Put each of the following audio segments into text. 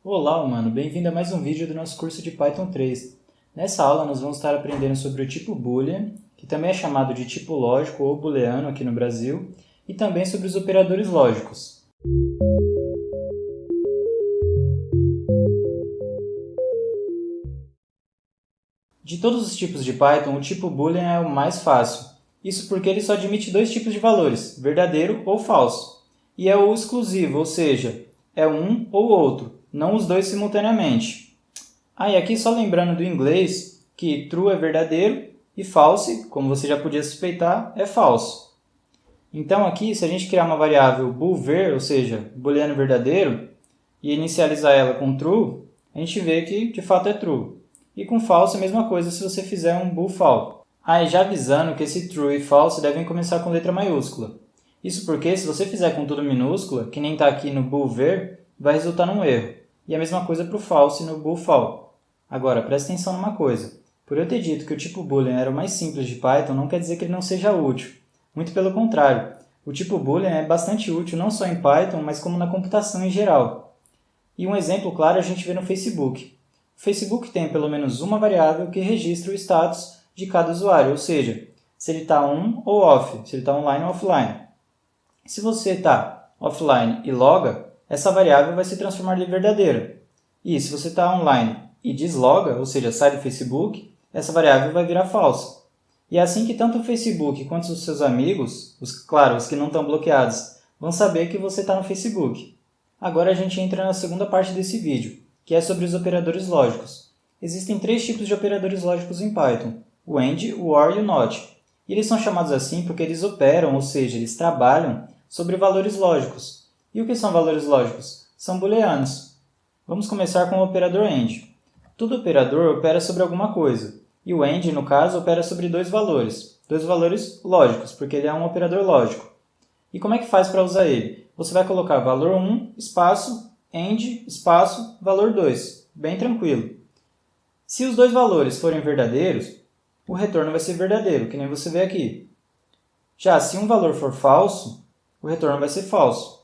Olá, humano! Bem-vindo a mais um vídeo do nosso curso de Python 3. Nessa aula nós vamos estar aprendendo sobre o tipo Boolean, que também é chamado de tipo lógico ou booleano aqui no Brasil, e também sobre os operadores lógicos. De todos os tipos de Python, o tipo Boolean é o mais fácil. Isso porque ele só admite dois tipos de valores, verdadeiro ou falso. E é o exclusivo, ou seja, é um ou outro, não os dois simultaneamente. E aqui só lembrando do inglês, que true é verdadeiro e false, como você já podia suspeitar, é falso. Então aqui, se a gente criar uma variável boolver, ou seja, booleano verdadeiro, e inicializar ela com true, a gente vê que de fato é true. E com false a mesma coisa se você fizer um bool-fal. E já avisando que esse true e false devem começar com letra maiúscula. Isso porque se você fizer com tudo minúscula, que nem está aqui no boolver, vai resultar num erro. E a mesma coisa para o false no bool-fal. Agora, presta atenção numa coisa. Por eu ter dito que o tipo Boolean era o mais simples de Python, não quer dizer que ele não seja útil. Muito pelo contrário. O tipo Boolean é bastante útil não só em Python, mas como na computação em geral. E um exemplo claro a gente vê no Facebook. O Facebook tem pelo menos uma variável que registra o status de cada usuário, ou seja, se ele está on ou off, se ele está online ou offline. Se você está offline e loga, essa variável vai se transformar em verdadeira. E se você está online e desloga, ou seja, sai do Facebook, essa variável vai virar falsa. E é assim que tanto o Facebook quanto os seus amigos, os que não estão bloqueados, vão saber que você está no Facebook. Agora a gente entra na segunda parte desse vídeo, que é sobre os operadores lógicos. Existem três tipos de operadores lógicos em Python, o AND, o OR e o NOT. E eles são chamados assim porque eles operam, ou seja, eles trabalham sobre valores lógicos. E o que são valores lógicos? São booleanos. Vamos começar com o operador AND. Todo operador opera sobre alguma coisa, e o AND, no caso, opera sobre dois valores lógicos, porque ele é um operador lógico. E como é que faz para usar ele? Você vai colocar valor 1, espaço, AND, espaço, valor 2. Bem tranquilo. Se os dois valores forem verdadeiros, o retorno vai ser verdadeiro, que nem você vê aqui. Já se um valor for falso, o retorno vai ser falso.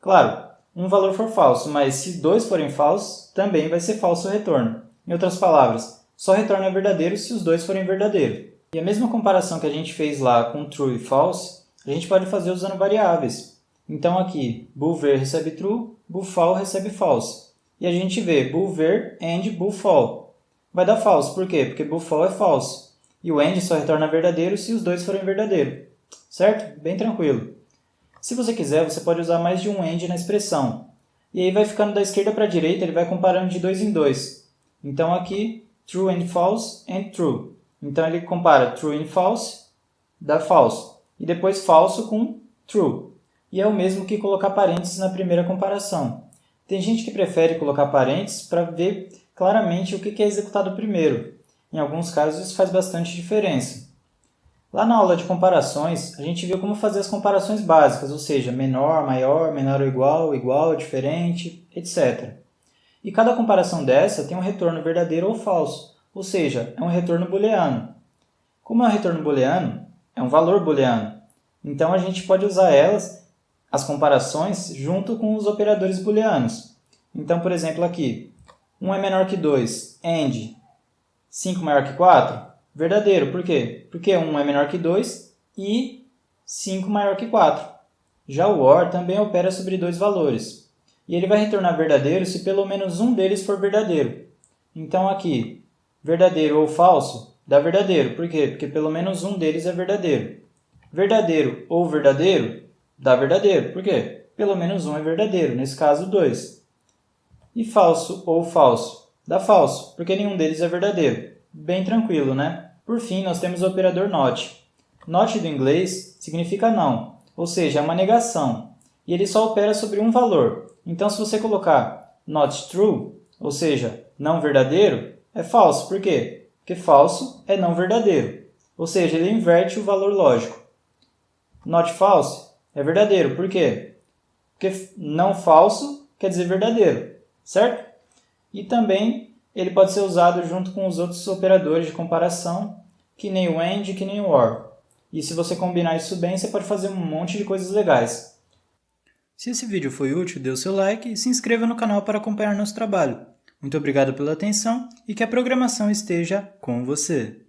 Claro, um valor for falso, mas se dois forem falsos, também vai ser falso o retorno. Em outras palavras, só retorna verdadeiro se os dois forem verdadeiros. E a mesma comparação que a gente fez lá com true e false, a gente pode fazer usando variáveis. Então aqui, boolver recebe true, boolfal recebe false. E a gente vê boolver and boolfal. Vai dar false, por quê? Porque boolfal é false. E o and só retorna verdadeiro se os dois forem verdadeiros. Certo? Bem tranquilo. Se você quiser, você pode usar mais de um and na expressão. E aí vai ficando da esquerda para a direita, ele vai comparando de dois em dois. Então aqui, true and false and true. Então ele compara true and false, dá false. E depois falso com true. E é o mesmo que colocar parênteses na primeira comparação. Tem gente que prefere colocar parênteses para ver claramente o que é executado primeiro. Em alguns casos isso faz bastante diferença. Lá na aula de comparações, a gente viu como fazer as comparações básicas, ou seja, menor, maior, menor ou igual, igual, diferente, etc. E cada comparação dessa tem um retorno verdadeiro ou falso, ou seja, é um retorno booleano. Como é um retorno booleano, é um valor booleano. Então a gente pode usar as comparações, junto com os operadores booleanos. Então, por exemplo, aqui, 1 é menor que 2, AND 5 maior que 4, verdadeiro. Por quê? Porque 1 é menor que 2 e 5 maior que 4. Já o OR também opera sobre dois valores. E ele vai retornar verdadeiro se pelo menos um deles for verdadeiro. Então aqui, verdadeiro ou falso, dá verdadeiro. Por quê? Porque pelo menos um deles é verdadeiro. Verdadeiro ou verdadeiro, dá verdadeiro. Por quê? Pelo menos um é verdadeiro, nesse caso 2. E falso ou falso, dá falso, porque nenhum deles é verdadeiro. Bem tranquilo, né? Por fim, nós temos o operador NOT. NOT do inglês significa não, ou seja, é uma negação. E ele só opera sobre um valor. Então, se você colocar not true, ou seja, não verdadeiro, é falso. Por quê? Porque falso é não verdadeiro. Ou seja, ele inverte o valor lógico. Not false é verdadeiro. Por quê? Porque não falso quer dizer verdadeiro. Certo? E também ele pode ser usado junto com os outros operadores de comparação, que nem o AND, que nem o OR. E se você combinar isso bem, você pode fazer um monte de coisas legais. Se esse vídeo foi útil, dê o seu like e se inscreva no canal para acompanhar nosso trabalho. Muito obrigado pela atenção e que a programação esteja com você.